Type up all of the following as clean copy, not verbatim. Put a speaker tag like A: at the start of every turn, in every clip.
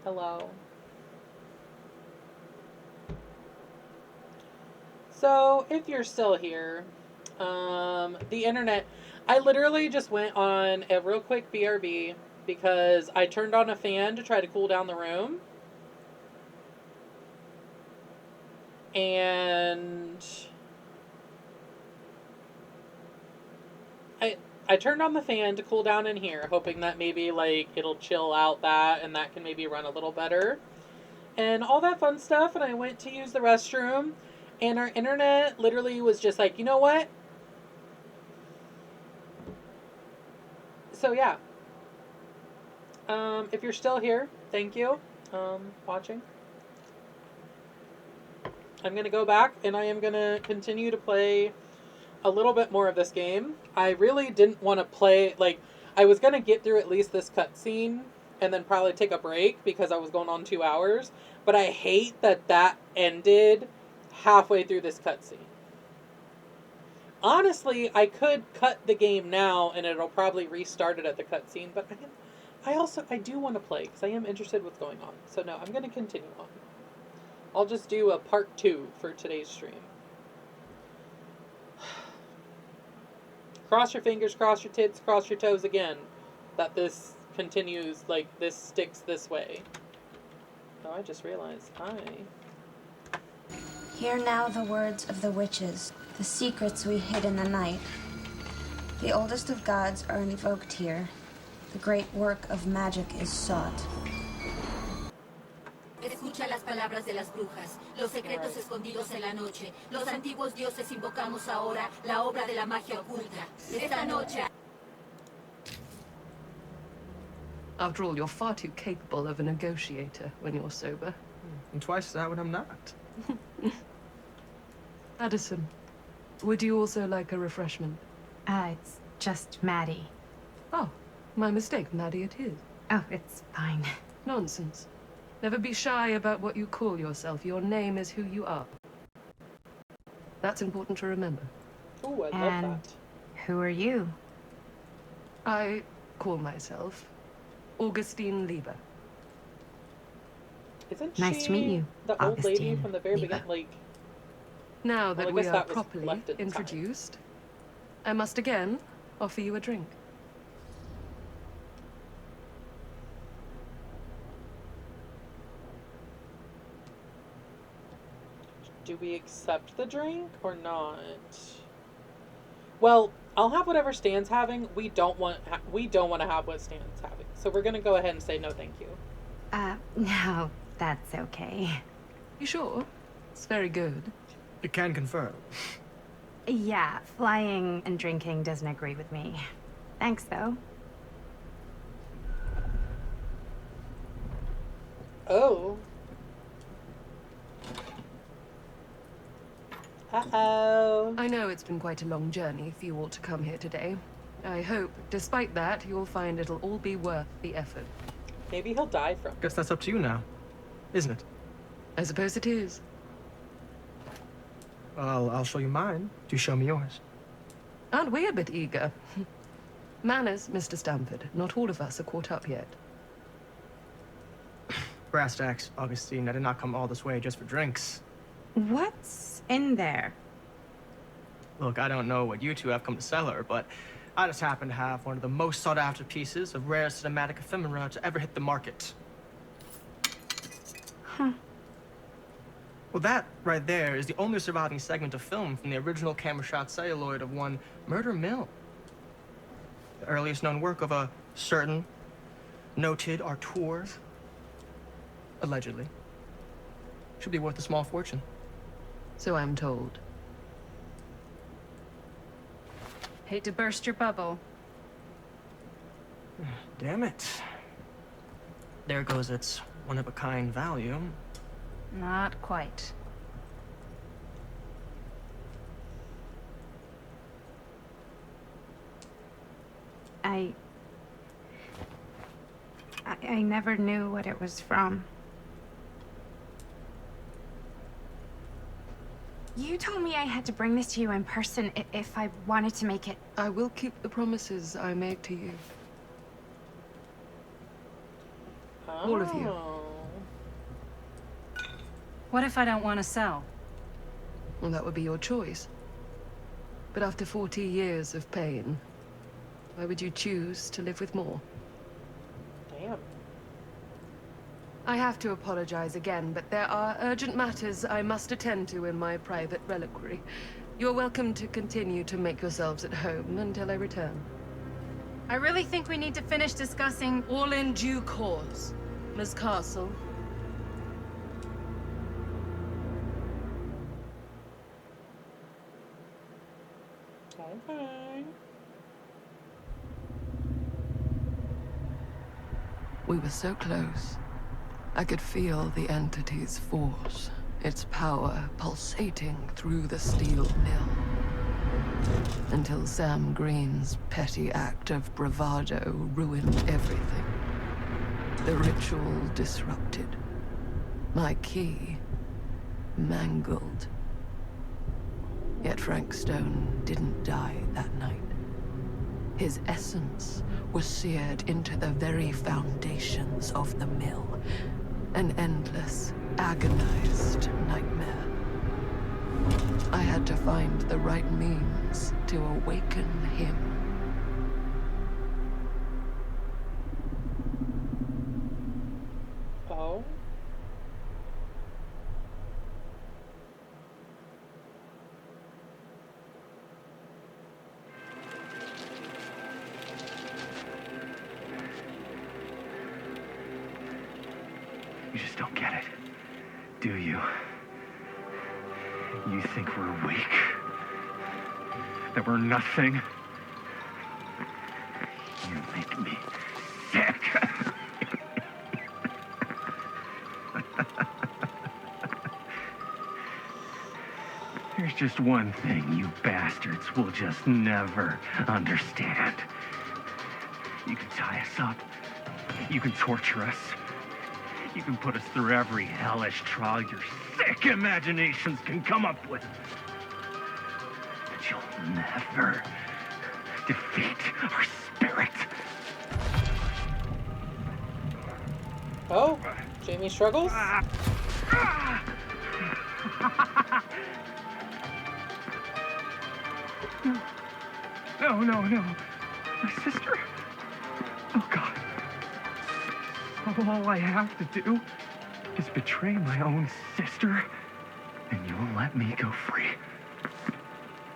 A: Hello. So, if you're still here, the internet, I literally just went on a real quick BRB because I turned on a fan to try to cool down the room. And I I turned on the fan to cool down in here, hoping that maybe like it'll chill out that and that can maybe run a little better. And all that fun stuff, and I went to use the restroom and our internet literally was just like, "You know what?" So yeah, if you're still here, thank you. Watching. I'm gonna go back and I am gonna continue to play a little bit more of this game. I really didn't want to play like I was gonna get through at least this cutscene and then probably take a break because I was going on 2 hours. But I hate that that ended halfway through this cutscene. Honestly, I could cut the game now and it'll probably restart it at the cutscene. But I do want to play because I am interested what's going on. So no, I'm gonna continue on. I'll just do a part 2 for today's stream. Cross your fingers, cross your tits, cross your toes again. That this continues, like, this sticks this way. Oh, I just realized
B: Hear now the words of the witches, the secrets we hid in the night. The oldest of gods are invoked here. The great work of magic is sought.
C: Escucha las palabras de las brujas, los secretos escondidos en la noche. Los antiguos dioses invocamos ahora la obra de la magia oculta. Esta noche.
D: After all, you're far too capable of a negotiator when you're sober.
E: And twice that when I'm not.
D: Addison, would you also like a refreshment?
F: It's just Maddie.
D: Oh, my mistake. Maddie it is.
F: Oh, it's fine.
D: Nonsense. Never be shy about what you call yourself. Your name is who you are. That's important to remember.
A: ooh, I love
F: And
A: that.
F: who are you?
D: I call myself Augustine Lieber.
A: Isn't
F: Nice
A: she
F: to meet you,
A: the old lady
F: Augustine
A: from the very
F: Lieber.
A: beginning? Like,
D: Now that
A: I
D: we
A: guess
D: are
A: that was
D: properly
A: left at the time.
D: introduced, I must again offer you a drink.
A: do we accept the drink or not? Well, I'll have whatever Stan's having. We don't want to have what Stan's having. So we're gonna go ahead and say no, thank you.
F: No, that's okay.
D: You sure? It's very good.
E: You can confirm.
F: Yeah, flying and drinking doesn't agree with me. Thanks, though.
A: Oh. Uh-oh.
D: I know it's been quite a long journey for you all to come here today. I hope, despite that, you'll find it'll all be worth the effort.
A: Maybe he'll die from it.
E: Guess that's up to you now, isn't it?
D: I suppose it is.
E: Well, I'll show you mine. Do show me yours.
D: Aren't we a bit eager? Manners, Mr. Stamford. Not all of us are caught up yet.
E: Brass tacks, Augustine. I did not come all this way just for drinks.
F: What's in there?
E: Look, I don't know what you two have come to cellar, but I just happen to have one of the most sought-after pieces of rare cinematic ephemera to ever hit the market.
F: Huh.
E: Well, that right there is the only surviving segment of film from the original camera shot celluloid of one Murder Mill. The earliest known work of a certain noted auteur, allegedly. Should be worth a small fortune.
D: So I'm told.
F: Hate to burst your bubble.
E: Damn it. There goes its one-of-a-kind value.
F: Not quite. I never knew what it was from. You told me I had to bring this to you in person if I wanted to make it.
D: I will keep the promises I make to you.
A: Oh.
D: All of you.
G: What if I don't want to sell?
D: Well, that would be your choice. But after 40 years of pain, why would you choose to live with more?
A: Damn.
D: I have to apologize again, but there are urgent matters I must attend to in my private reliquary. You're welcome to continue to make yourselves at home until I return.
G: I really think we need to finish discussing.
D: All in due course, Ms. Castle.
A: Okay.
D: We were so close. I could feel the entity's force, its power pulsating through the steel mill. Until Sam Green's petty act of bravado ruined everything. The ritual disrupted. My key mangled. Yet Frank Stone didn't die that night. His essence was seared into the very foundations of the mill. An endless, agonized nightmare. I had to find the right means to awaken him.
A: Oh.
H: You just don't get it, do you? You think we're weak? That we're nothing? You make me sick! There's just one thing you bastards will just never understand. You can tie us up. You can torture us. You can put us through every hellish trial your sick imaginations can come up with. But you'll never defeat our spirit.
A: Oh, Jamie struggles?
H: No, no, no. My sister? Oh, God. All I have to do is betray my own sister, and you'll let me go free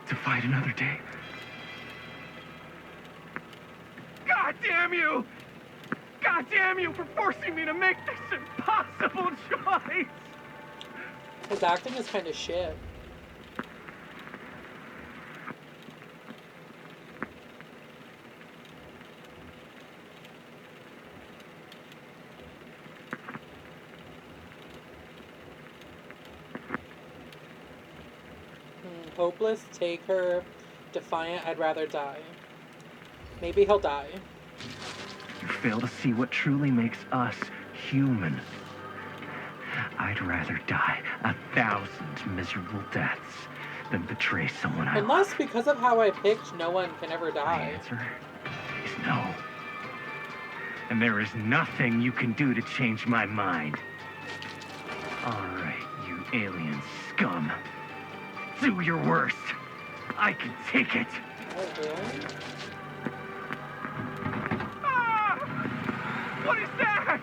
H: to fight another day. God damn you! God damn you for forcing me to make this impossible choice!
A: His acting is kind of shit. Hopeless, take her. Defiant, I'd rather die. Maybe he'll die.
H: You fail to see what truly makes us human. I'd rather die 1,000 miserable deaths than betray someone I love.
A: Unless because of how I picked, no one can ever
H: My
A: die.
H: answer is no. And there is nothing you can do to change my mind. All right, you alien scum. Do your worst. I can take it.
A: Oh, really?
H: Ah! What is that?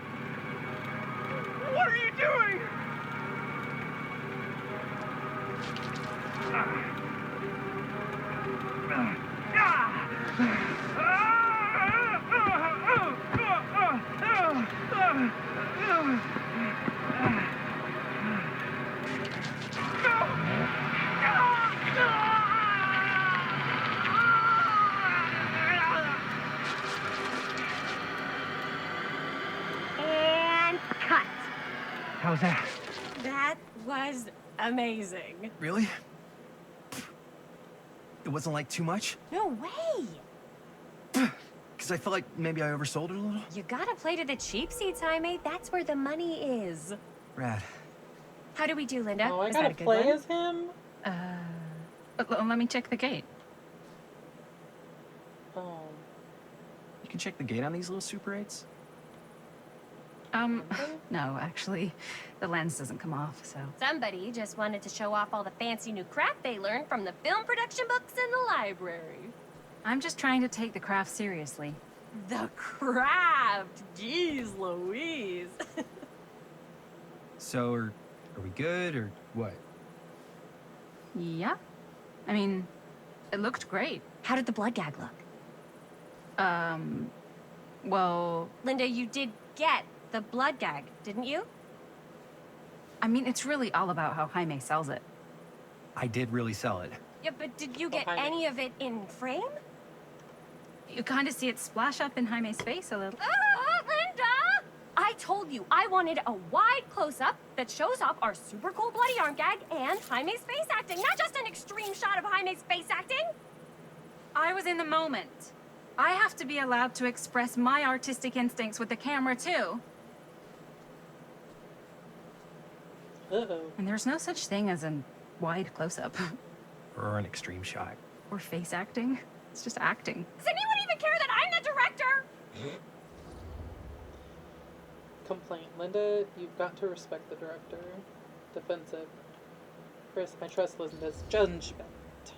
H: What are you doing?
F: And cut.
H: How's that?
I: That was amazing.
E: Really? It wasn't like too much?
I: No way.
E: Because I felt like maybe I oversold it a little?
I: You gotta play to the cheap seats, Jaime. That's where the money is.
E: Rad.
I: How do we do, Linda?
A: Oh, I
I: Is that
A: gotta
I: a good
A: play
I: one?
A: as him?
G: Let me check the gate.
A: Oh.
E: You can check the gate on these little Super 8s?
F: No, actually, the lens doesn't come off, so.
I: Somebody just wanted to show off all the fancy new crap they learned from the film production books in the library.
F: I'm just trying to take the craft seriously.
I: The craft! Jeez Louise!
J: So, are we good, or what?
F: Yeah. I mean, it looked great.
I: How did the blood gag look?
F: Well,
I: Linda, you did get the blood gag, didn't you?
F: I mean, it's really all about how Jaime sells it.
J: I did really sell it.
I: Yeah, but did you get
A: Jaime.
I: any of it in frame?
F: You kind of see it splash up in Jaime's face a little.
I: Linda! I told you I wanted a wide close-up that shows off our super cool bloody arm gag and Jaime's face acting, not just an extreme shot of Jaime's face acting.
F: I was in the moment. I have to be allowed to express my artistic instincts with the camera, too.
A: Uh-oh.
F: And there's no such thing as a wide close-up.
J: Or an extreme shot.
F: Or face acting. It's just acting.
I: Does anyone even care that I'm the director?
A: Complaint. Linda, you've got to respect the director. Defensive. Chris, I trust Linda's judgment.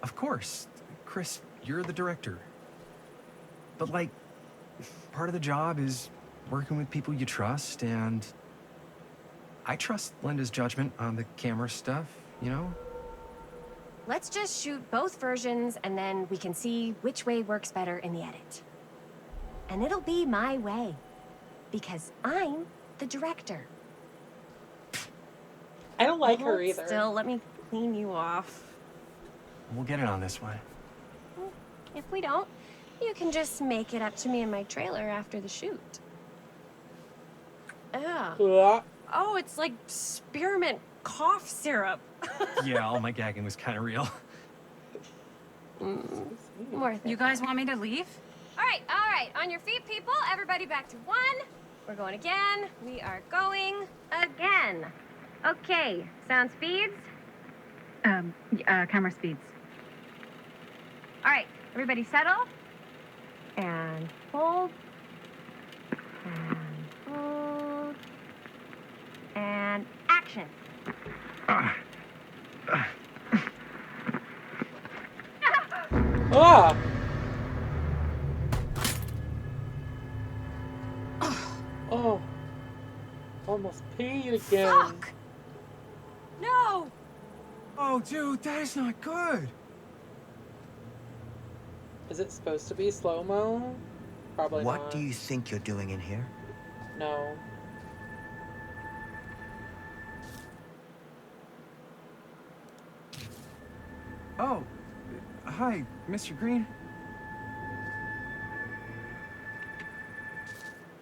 J: Of course. Chris, you're the director. But, like, part of the job is working with people you trust, and I trust Linda's judgment on the camera stuff, you know?
I: Let's just shoot both versions and then we can see which way works better in the edit. And it'll be my way. Because I'm the director.
A: I don't like her
I: Hold
A: either.
I: Still, let me clean you off.
J: We'll get it on this one.
I: If we don't, you can just make it up to me in my trailer after the shoot. Ugh.
A: Yeah.
I: Oh, it's like spearmint cough syrup.
J: Yeah, all my gagging was kind of real.
I: Worth it.
F: You guys want me to leave?
I: All right. On your feet, people. Everybody back to one. We're going again. We are going again. Okay, sound speeds.
F: Camera speeds.
I: All right, everybody settle. And hold. And hold. And action.
A: Ah! Oh. Almost peed again.
I: Fuck! No!
J: Oh, dude, that is not good.
A: Is it supposed to be slow-mo? Probably not.
K: What do you think you're doing in here?
A: No.
J: Oh, hi, Mr. Green.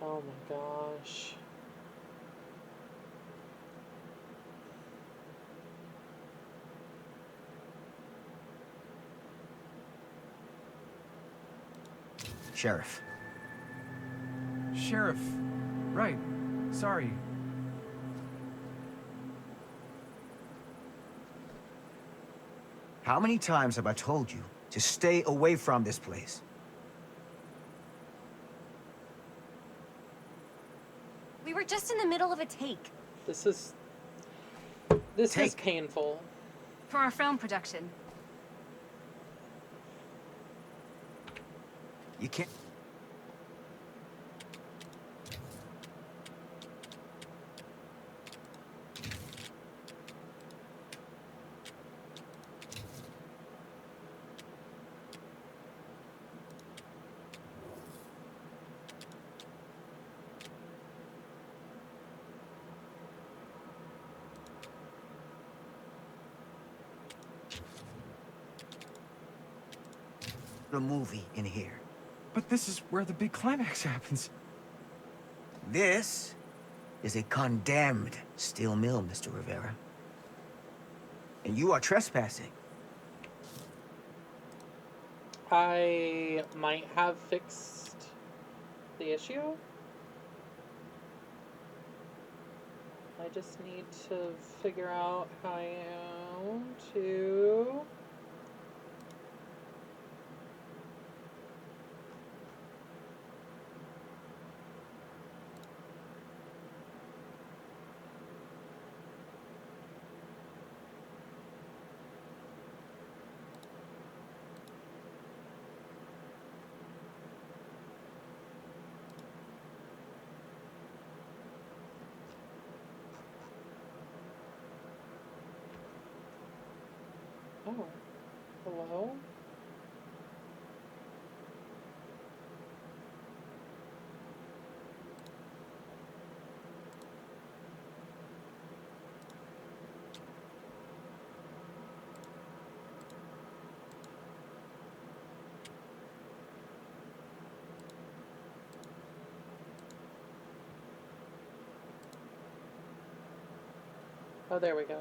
A: Oh my gosh.
K: Sheriff.
J: Sheriff. Right. Sorry.
K: How many times have I told you to stay away from this place?
I: We were just in the middle of a take.
A: This is painful.
F: For our film production.
K: You can't... a movie in here.
J: But this is where the big climax happens.
K: This is a condemned steel mill, Mr. Rivera. And you are trespassing.
A: I might have fixed the issue. I just need to figure out how to... Hello? Oh, there we go.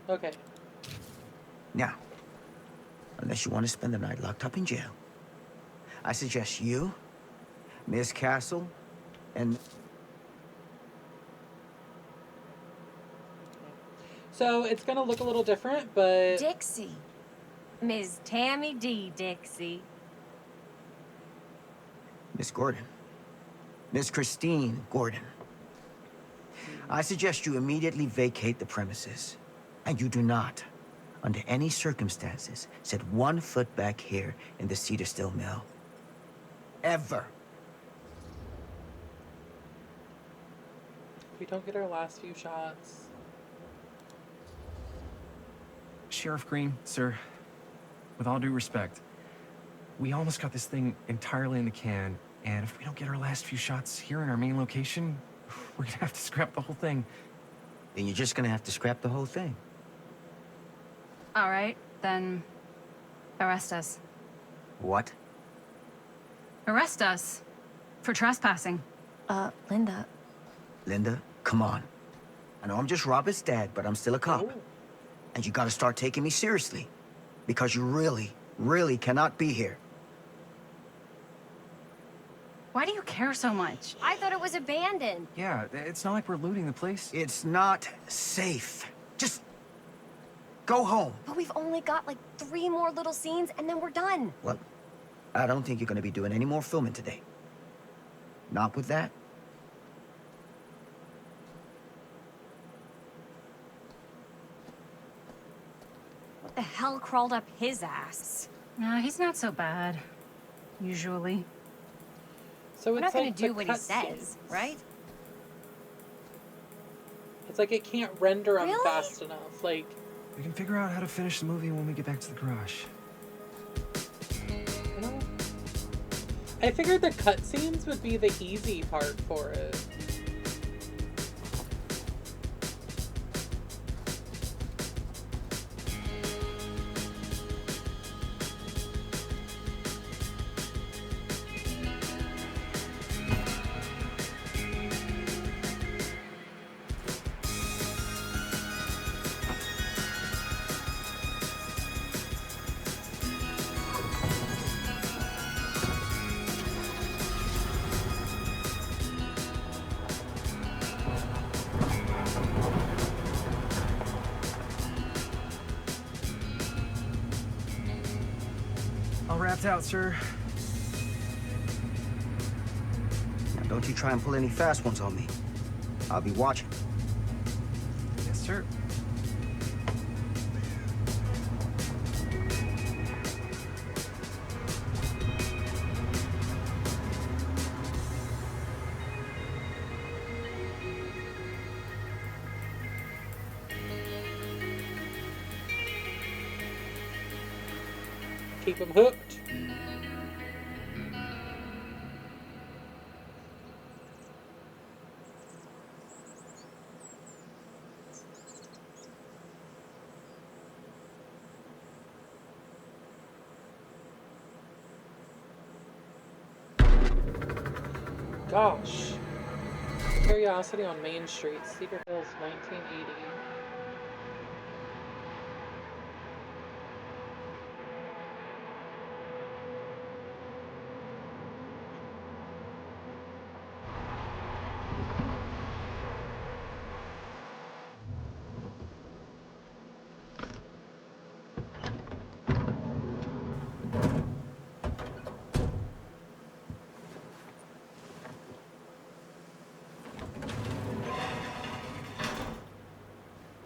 A: Okay.
K: Now, unless you want to spend the night locked up in jail, I suggest you, Miss Castle, and...
A: So it's gonna look a little different, but...
I: Dixie. Ms. Tammy D. Dixie.
K: Miss Gordon. Miss Christine Gordon. I suggest you immediately vacate the premises. And you do not, under any circumstances, set 1 foot back here in the Cedar Still Mill. Ever.
A: We don't get our last few shots.
J: Sheriff Green, sir, with all due respect, we almost got this thing entirely in the can, and if we don't get our last few shots here in our main location, we're gonna have to scrap the whole thing.
K: Then you're just gonna have to scrap the whole thing.
G: All right, then arrest us.
K: What?
G: Arrest us for trespassing.
I: Linda.
K: Linda, come on. I know I'm just Robert's dad, but I'm still a cop.
A: Ooh.
K: And you gotta start taking me seriously. Because you really, really cannot be here.
G: Why do you care so much?
I: I thought it was abandoned.
J: Yeah, it's not like we're looting the place.
K: It's not safe. Just go home.
I: But we've only got like 3 more little scenes and then we're done.
K: Well, I don't think you're gonna be doing any more filming today. Not with that.
I: What the hell crawled up his ass?
G: No, he's not so bad. Usually.
A: So
I: We're
A: it's
I: not gonna
A: like
I: do
A: the
I: what he
A: cutscenes.
I: says, right?
A: It's like it can't render them
I: Really?
A: fast enough. Like,
J: We can figure out how to finish the movie when we get back to the garage.
A: you know, I figured the cutscenes would be the easy part for it.
J: All wrapped out, sir.
K: Now, don't you try and pull any fast ones on me. I'll be watching.
J: Yes, sir.
A: Keep them hooked. Gosh. Curiosity on Main Street, Cedar Hills, 1980.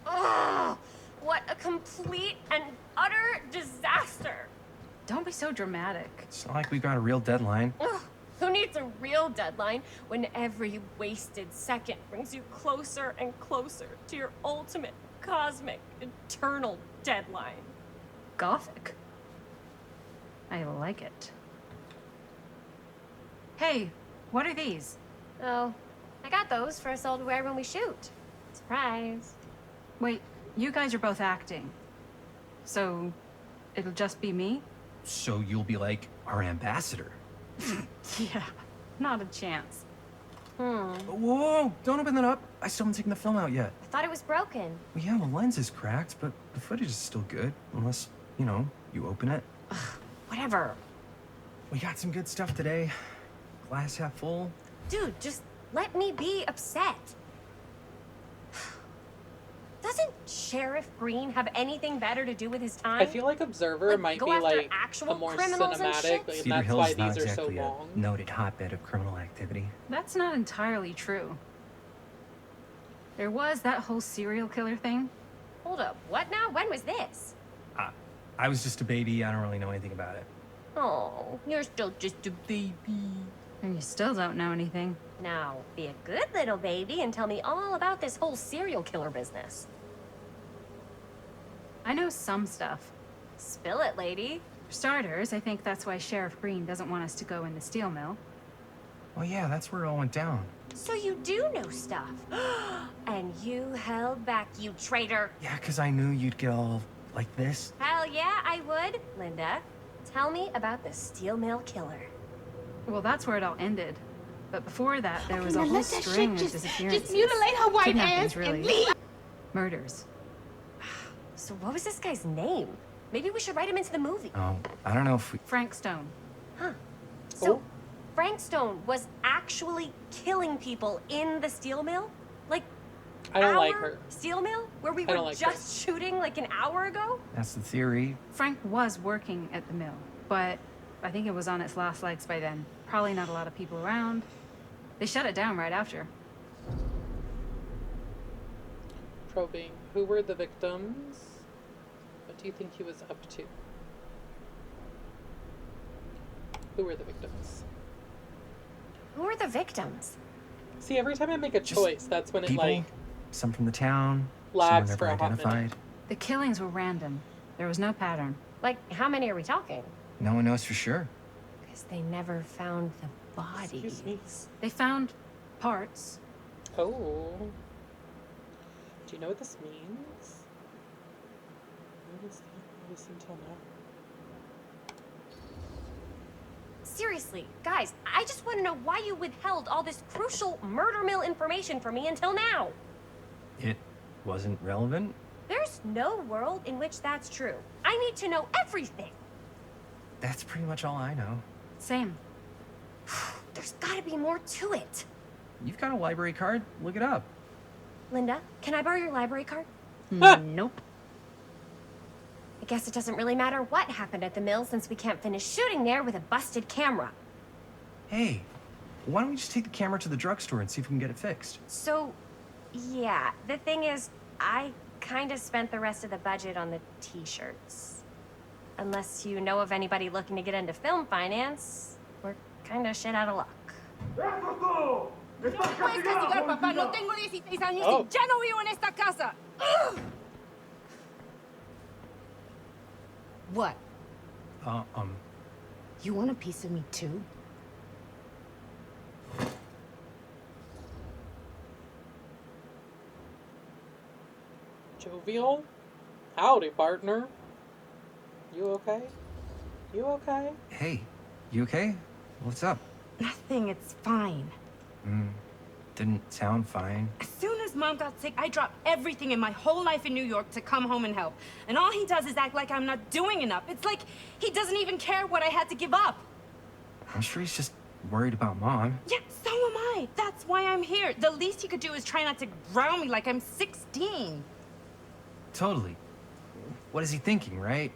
I: Ugh! What a complete and utter disaster!
G: Don't be so dramatic.
J: It's not like we've got a real deadline.
I: Ugh, who needs a real deadline when every wasted second brings you closer and closer to your ultimate cosmic, eternal deadline.
F: Gothic. I like it. Hey, what are these?
I: Oh, I got those for us all to wear when we shoot. Surprise.
F: Wait, you guys are both acting. So, it'll just be me?
J: So you'll be like our ambassador.
F: Yeah, not a chance.
J: Whoa, whoa, don't open that up. I still haven't taken the film out yet.
I: I thought it was broken.
J: Well, yeah, the lens is cracked, but the footage is still good. Unless, you know, you open it.
I: Whatever.
J: We got some good stuff today. Glass half full.
I: Dude, just let me be upset. Doesn't Sheriff Green have anything better to do with his time?
A: I feel like Observer
I: Like,
A: might
I: go
A: be
I: after
A: like
I: actual
A: a more
I: criminals and
A: cinematic,
I: shit?
A: like, and
J: Cedar
A: that's
J: Hill's
A: why
J: not
A: these are so
J: exactly
A: long.
J: a noted hotbed of criminal activity.
F: That's not entirely true. There was that whole serial killer thing.
I: Hold up, what now? When was this?
J: I was just a baby. I don't really know anything about it.
I: Oh, you're still just a baby.
F: And you still don't know anything.
I: Now, be a good little baby and tell me all about this whole serial killer business.
F: I know some stuff.
I: Spill it, lady.
F: For starters, I think that's why Sheriff Green doesn't want us to go in the steel mill.
J: Well, yeah, that's where it all went down.
I: So you do know stuff. And you held back, you traitor.
J: Yeah, because I knew you'd get all like this.
I: Hell yeah, I would. Linda, tell me about the steel mill killer.
F: Well, that's where it all ended. But before that, there was a
C: now
F: whole
C: let that
F: string
C: shit
F: of
C: just
F: disappearances.
C: mutilate her white
F: Kidnappings,
C: ass
F: really.
C: and leave.
F: Murders.
I: So what was this guy's name? Maybe we should write him into the movie.
J: Oh, I don't know if we...
F: Frank Stone.
I: Huh. So
A: Oh.
I: Frank Stone was actually killing people in the steel mill? Like,
A: I don't
I: our
A: like her.
I: steel mill? Where we
A: I don't
I: were
A: like
I: just shooting like an hour ago?
J: That's the theory.
F: Frank was working at the mill, but I think it was on its last legs by then. Probably not a lot of people around. They shut it down right after.
A: Probing. Who were the victims? What do you think he was up to? Who were the victims?
I: Who are the victims?
A: See, every time I make a choice, that's when it
J: People,
A: like
J: some from the town,
A: lags
J: someone
A: for
J: never
A: a hot minute.
J: identified.
F: The killings were random. There was no pattern.
I: Like, how many are we talking?
J: No one knows for sure.
I: Because they never found the
A: Excuse me.
I: bodies.
F: They found parts.
A: Oh. Do you know what this means? What is that voice until now?
I: Seriously, guys, I just want to know why you withheld all this crucial murder mill information from me until now.
J: It wasn't relevant?
I: There's no world in which that's true. I need to know everything.
J: That's pretty much all I know.
F: Same.
I: There's gotta be more to it.
J: You've got a library card? Look it up.
I: Linda, can I borrow your library card?
F: Nope.
I: I guess it doesn't really matter what happened at the mill since we can't finish shooting there with a busted camera.
J: Hey, why don't we just take the camera to the drugstore and see if we can get it fixed?
I: So, yeah, the thing is, I kind of spent the rest of the budget on the t-shirts. Unless you know of anybody looking to get into film finance, we're kind of shit out of luck.
C: No puedes castigar, papá. No tengo 16 años
A: Oh.
C: y ya no vivo en esta casa. What? You want a piece of me too?
A: Jovial? Howdy, partner. You okay? You okay?
J: Hey, you okay? What's up?
C: Nothing, it's fine.
J: Didn't sound fine.
C: As soon as Mom got sick, I dropped everything in my whole life in New York to come home and help. And all he does is act like I'm not doing enough. It's like he doesn't even care what I had to give up.
J: I'm sure he's just worried about Mom.
C: Yeah, so am I. That's why I'm here. The least he could do is try not to ground me like I'm 16.
J: Totally. What is he thinking, right?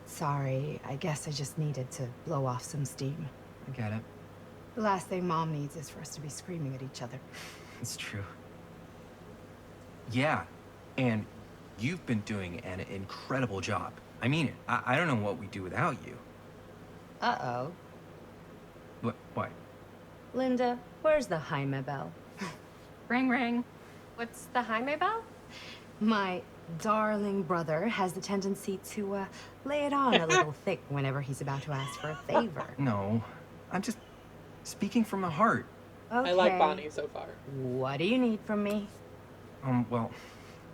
L: Sorry, I guess I just needed to blow off some steam.
J: I get it.
L: The last thing Mom needs is for us to be screaming at each other.
J: It's true. Yeah, and you've been doing an incredible job. I mean it. I don't know what we'd do without you.
L: Uh-oh.
J: What?
L: Linda, where's the Jaime bell?
F: Ring, ring.
I: What's the Jaime bell?
L: My darling brother has the tendency to lay it on a little thick whenever he's about to ask for a favor.
J: No, I'm just speaking from the heart.
L: Okay.
A: I like Bonnie so far.
L: What do you need from me?
J: Well,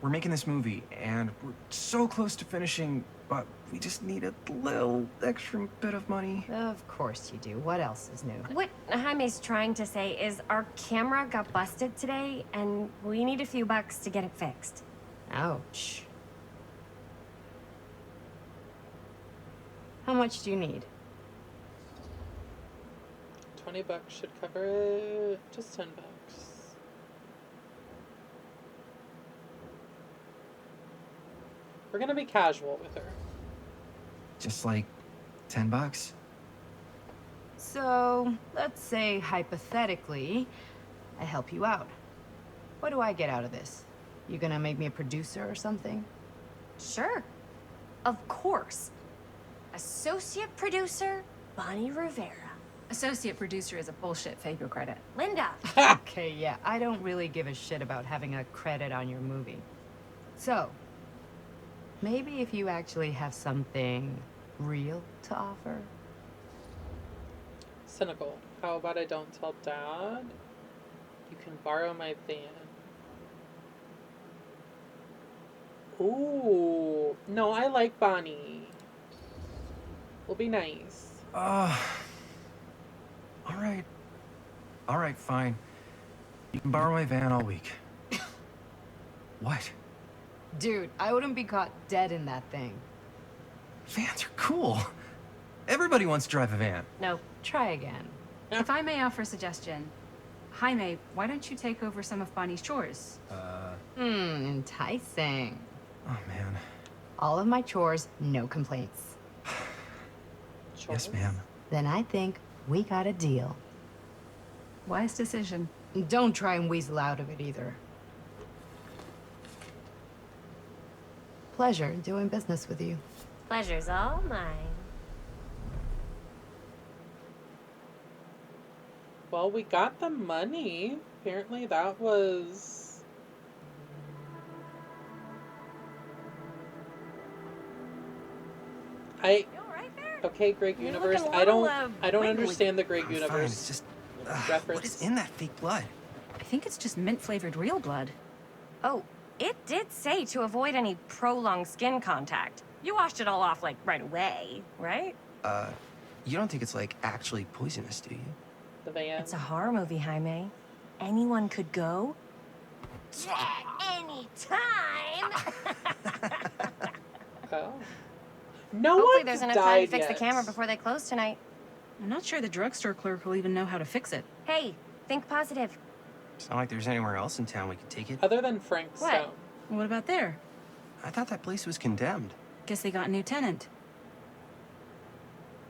J: we're making this movie, and we're so close to finishing, but we just need a little extra bit of money.
L: Of course you do. What else is new?
I: What Jaime's trying to say is our camera got busted today, and we need a few bucks to get it fixed.
L: Ouch. How much do you need?
A: $20 should cover it. Just $10. We're gonna be casual with her.
J: Just like $10?
L: So, let's say hypothetically, I help you out. What do I get out of this? You gonna make me a producer or something?
I: Sure. Of course. Associate producer, Bonnie Rivera.
F: Associate producer is a bullshit Fago credit.
I: Linda.
L: Okay, yeah, I don't really give a shit about having a credit on your movie. So, maybe if you actually have something real to offer?
A: Cynical. How about I don't tell Dad? You can borrow my van. Ooh. No, I like Bonnie. We'll be nice.
J: All right, fine. You can borrow my van all week. What?
L: Dude, I wouldn't be caught dead in that thing.
J: Vans are cool. Everybody wants to drive a van.
L: No, try again.
F: If I may offer a suggestion, Jaime, why don't you take over some of Bonnie's chores?
L: Enticing.
J: Oh, man.
L: All of my chores, no complaints.
J: Yes, ma'am.
L: Then I think we got a deal.
F: Wise decision.
L: Don't try and weasel out of it either. Pleasure doing business with you.
I: Pleasure's all mine.
A: Well, we got the money. Apparently that was... Okay, Greg
I: You're
A: Universe.
I: looking a
A: I don't
I: wiggly.
A: understand the Greg
J: I'm fine,
A: Universe
J: it's just...
A: reference.
J: what is in that fake blood?
F: I think it's just mint-flavored real blood.
I: Oh, it did say to avoid any prolonged skin contact. You washed it all off, like, right away, right?
J: You don't think it's, like, actually poisonous, do you?
A: The van.
I: It's a horror movie, Jaime. Anyone could go. Anytime!
A: Oh. No
I: Hopefully
A: one
I: there's
A: has
I: enough time to
A: died
I: fix the
A: yet.
I: camera before they close tonight.
F: I'm not sure the drugstore clerk will even know how to fix it.
I: Hey, think positive.
J: It's not like there's anywhere else in town we could take it.
A: Other than Frank
I: What?
A: Stone.
F: What about there?
J: I thought that place was condemned.
F: Guess they got a new tenant.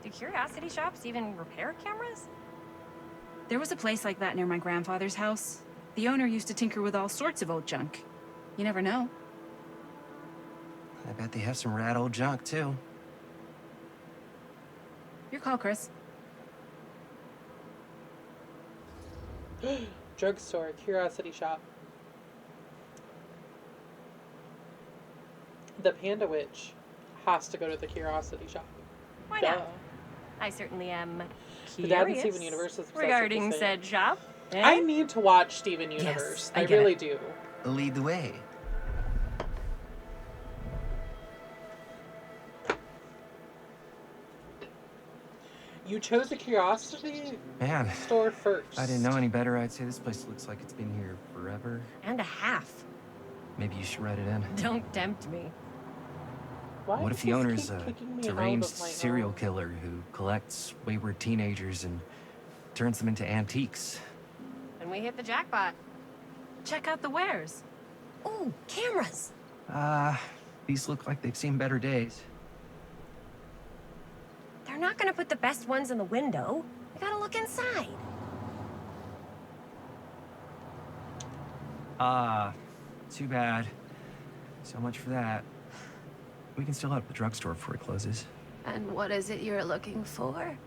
I: Do curiosity shops even repair cameras?
F: There was a place like that near my grandfather's house. The owner used to tinker with all sorts of old junk. You never know.
J: I bet they have some rad old junk, too.
F: Your call, Chris.
A: Drugstore, curiosity shop. The Panda Witch has to go to the curiosity shop.
I: Why
A: Duh.
I: not? I certainly am
A: The Dad and
I: curious
A: Steven Universe is obsessed with
I: regarding
A: the same.
I: said shop. Eh?
A: I need to watch Steven Universe.
F: I
A: I
F: get
A: really
F: it.
A: do.
J: Lead the way.
A: You chose the curiosity
J: Man,
A: store first.
J: if I didn't know any better, I'd say this place looks like it's been here forever.
I: And a half.
J: Maybe you should write it in.
I: Don't tempt me.
A: Why
J: What
A: does
J: if the
A: this
J: owner's
A: keep
J: a
A: kicking me out
J: deranged
A: of my
J: serial
A: home?
J: killer who collects wayward teenagers and turns them into antiques?
I: And we hit the jackpot.
F: Check out the wares.
I: Ooh, cameras.
J: These look like they've seen better days.
I: They're not gonna put the best ones in the window. We gotta look inside.
J: Too bad. So much for that. We can still help the drugstore before it closes.
B: And what is it you're looking for?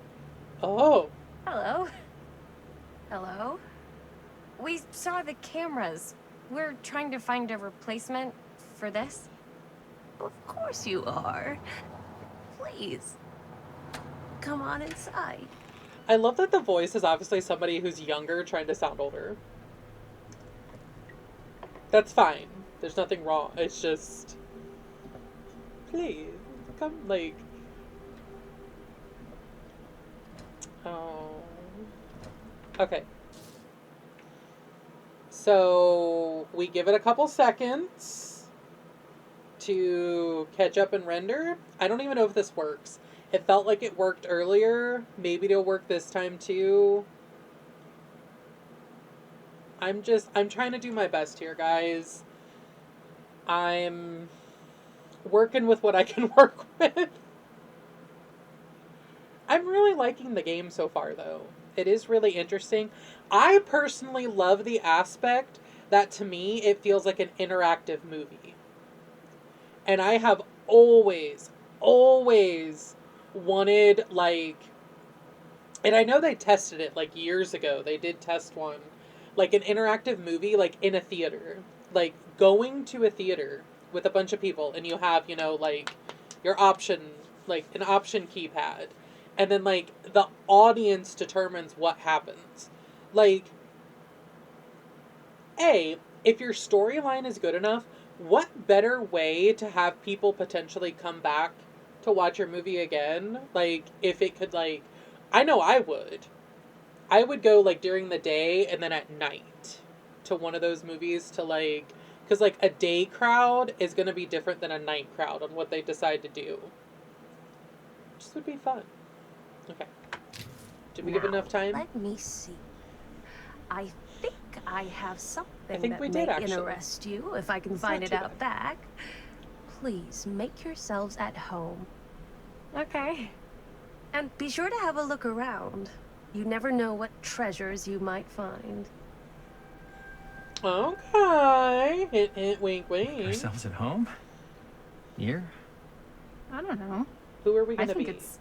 A: Oh.
I: Hello. Hello. We saw the cameras. We're trying to find a replacement for this?
M: Of course you are. Please, come on inside.
A: I love that the voice is obviously somebody who's younger trying to sound older. That's fine. There's nothing wrong. It's just... Please, come, like... Oh... Okay. So, we give it a couple seconds to catch up and render. I don't even know if this works. It felt like it worked earlier. Maybe it'll work this time too. I'm trying to do my best here, guys. I'm working with what I can work with. I'm really liking the game so far, though. It is really interesting. I personally love the aspect that, to me, it feels like an interactive movie. And I have always wanted, like... And I know they tested it, like, years ago. They did test one. Like, an interactive movie, like, in a theater. Like, going to a theater with a bunch of people, and you have, you know, like, your option, like, an option keypad. And then, like, the audience determines what happens. Like, if your storyline is good enough, what better way to have people potentially come back to watch your movie again? Like, if it could, like... I know I would. I would go, like, during the day and then at night to one of those movies to, like... Because, like, a day crowd is going to be different than a night crowd on what they decide to do. Just would be fun. Okay. Did we give enough time?
M: Let me see. I think I have something
A: we
M: that
A: did,
M: may
A: actually.
M: interest you, if I can
A: It's
M: find
A: not
M: it
A: too
M: out back. Please make yourselves at home.
I: Okay.
M: And be sure to have a look around. You never know what treasures you might find.
A: Okay. Hint, hint, wink, wink.
J: Ourselves at home? Here?
F: I don't know.
A: Who are we going to
F: I think
A: be?
F: it's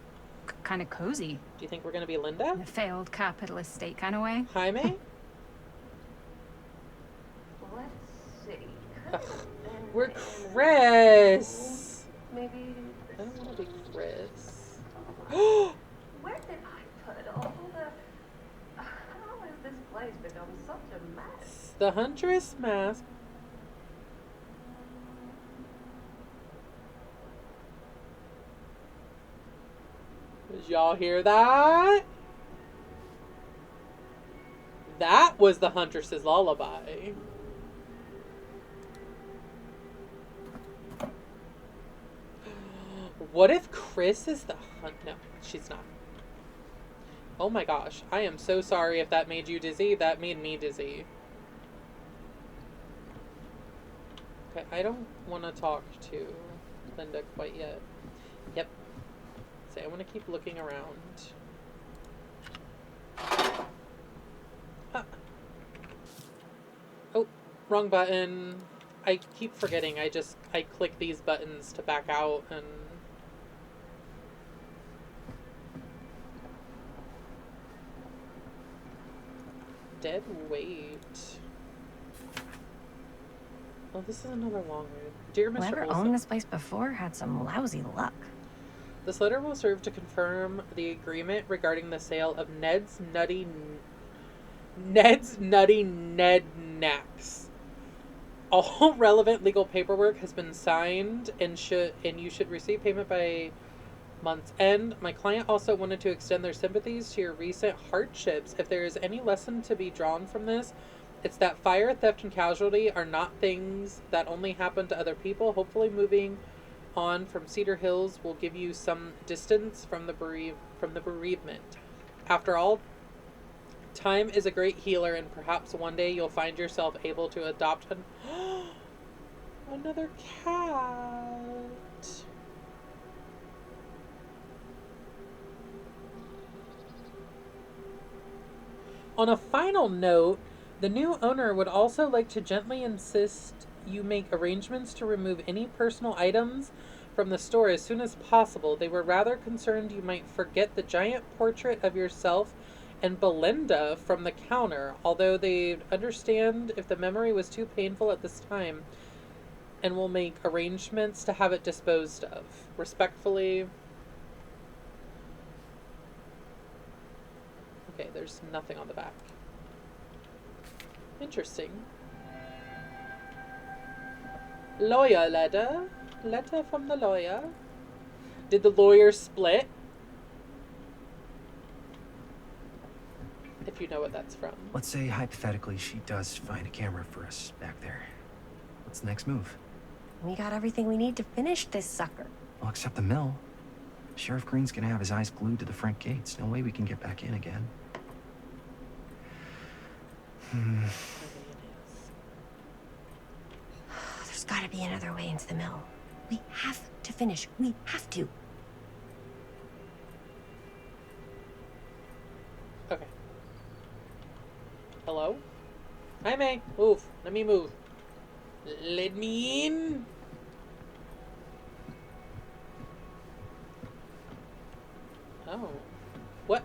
F: kind of cozy.
A: Do you think we're going to be Linda?
F: In a failed capitalist state kind of way.
A: Jaime?
M: Let's see.
A: Ugh, we're Chris.
M: Maybe.
A: I don't want to be Chris.
M: Where did I put all the... How has this place become such a mess?
A: The Huntress mask. Did y'all hear that? That was the Huntress's lullaby. What if Chris is the hunt? No, she's not. Oh my gosh. I am so sorry if that made you dizzy. That made me dizzy. Okay, I don't want to talk to Linda quite yet. Yep. So I want to keep looking around. Ah. Oh, wrong button. I keep forgetting. I click these buttons to back out and... Dead weight. Oh, this is another long road. Dear Mr.
I: Whoever
A: Olson,
I: owned this place before had some lousy luck.
A: this letter will serve to confirm the agreement regarding the sale of Ned's Nutty Ned Knacks. All relevant legal paperwork has been signed and you should receive payment by month's end. My client also wanted to extend their sympathies to your recent hardships. If there is any lesson to be drawn from this, it's that fire, theft, and casualty are not things that only happen to other people. Hopefully moving on from Cedar Hills will give you some distance from the bereavement. After all, time is a great healer, and perhaps one day you'll find yourself able to adopt another cat. On a final note, the new owner would also like to gently insist you make arrangements to remove any personal items from the store as soon as possible. They were rather concerned you might forget the giant portrait of yourself and Belinda from the counter, although they understand if the memory was too painful at this time. and will make arrangements to have it disposed of. Respectfully. Okay, there's nothing on the back. Interesting. Lawyer letter. Letter from the lawyer. Did the lawyer split? If you know what that's from.
J: Let's say, hypothetically, she does find a camera for us back there. What's the next move?
I: We got everything we need to finish this sucker.
J: Well, except the mill. Sheriff Green's gonna have his eyes glued to the front gates. No way we can get back in again.
I: There's gotta be another way into the mill. We have to finish. We have to.
A: Okay. Hello? Hi, May. Move. Let me move. Let me in. Oh. What?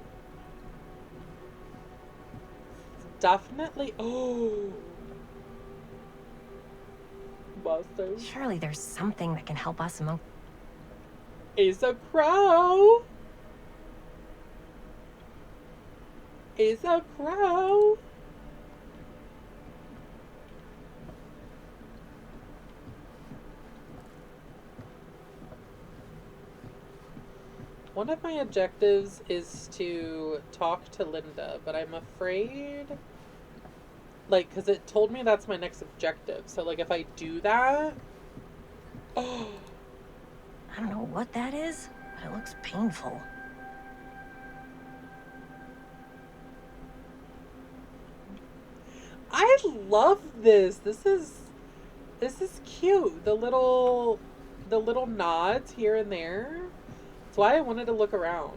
A: Definitely. Oh. Buster.
I: Surely there's something that can help us among...
A: It's a crow. It's a crow. One of my objectives is to talk to Linda, but I'm afraid, like, because it told me that's my next objective. So, like, if I do that... Oh.
I: I don't know what that is, but it looks painful.
A: I love this. This is cute. The little nods here and there. That's why I wanted to look around.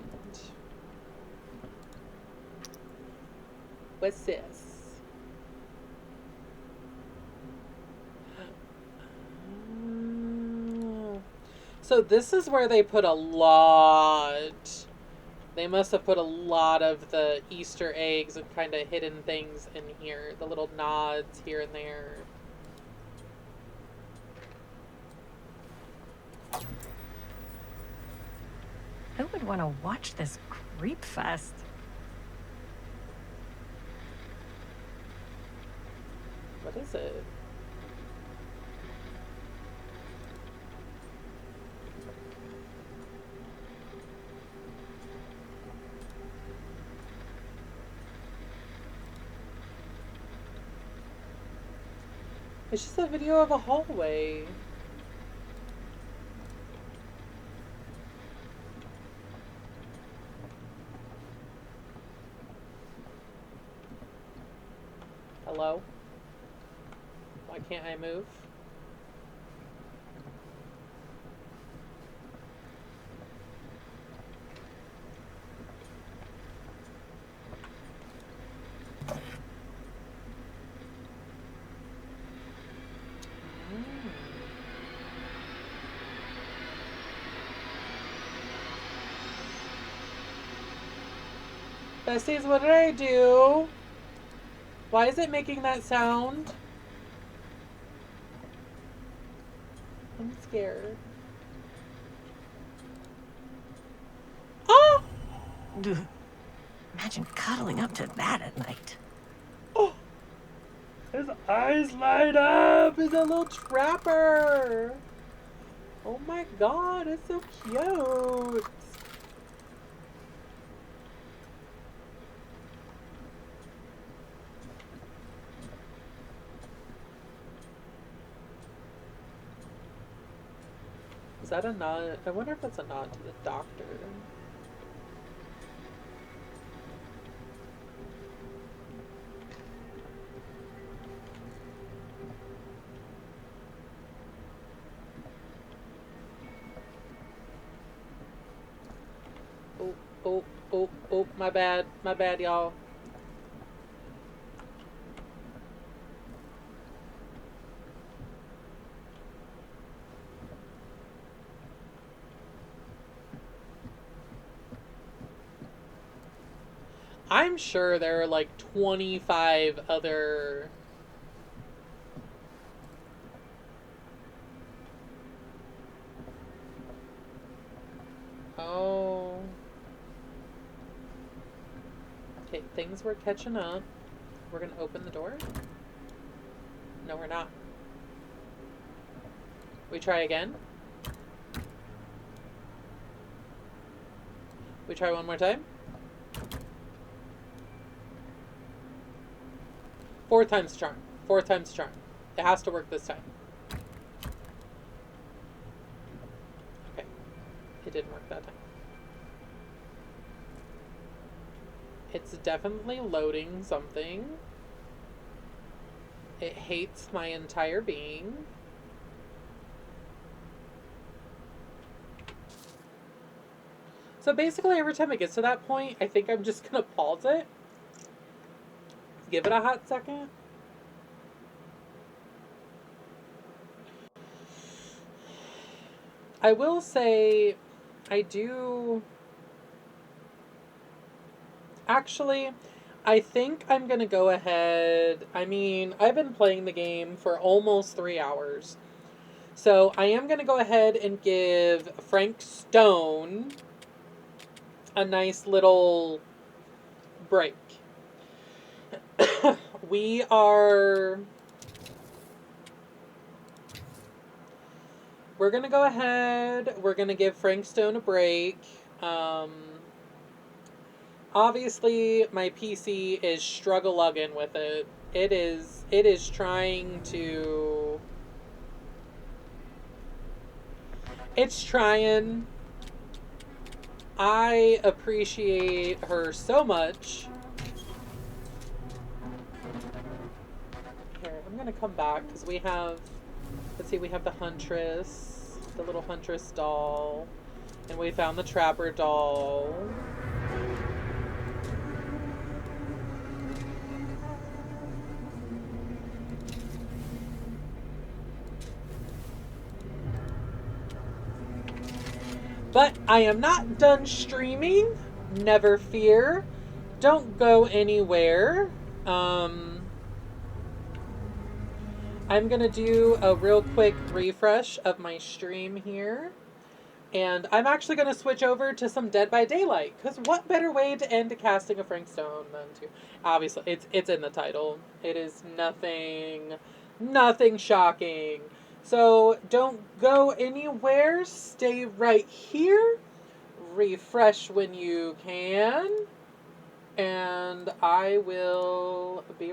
A: What's this? So this is where they put a lot. They must have put a lot of the Easter eggs and kind of hidden things in here. The little nods here and there.
I: Who would want to watch this creep fest?
A: What is it? It's just a video of a hallway. Hello? Why can't I move? Besties, what did I do? Why is it making that sound? I'm scared. Oh!
I: Imagine cuddling up to that at night.
A: Oh! His eyes light up! He's a little trapper! Oh my god, it's so cute! Is that a nod? I wonder if that's a nod to the doctor. Oh, my bad, y'all. I'm sure there are like 25 other Okay, things were catching up. We're gonna open the door? No, we're not. We try again? We try one more time? 4 times charm. 4 times charm. It has to work this time. Okay. It didn't work that time. It's definitely loading something. It hates my entire being. So basically every time it gets to that point, I think I'm just gonna pause it. Give it a hot second. I will say, I do... Actually, I think I'm going to go ahead... I mean, I've been playing the game for almost 3 hours. So I am going to go ahead and give Frank Stone a nice little break. We're going to go ahead. We're going to give Frank Stone a break. Obviously, my PC is struggle-lugging with it. It is trying to... It's trying. I appreciate her so much. Here, I'm going to come back because we have... Let's see, we have the Huntress, the little Huntress doll, and we found the Trapper doll. But I am not done streaming. Never fear. Don't go anywhere. I'm going to do a real quick refresh of my stream here. And I'm actually going to switch over to some Dead by Daylight. Because what better way to end a casting of Frank Stone than to... Obviously, it's in the title. It is nothing shocking. So don't go anywhere. Stay right here. Refresh when you can. And I will be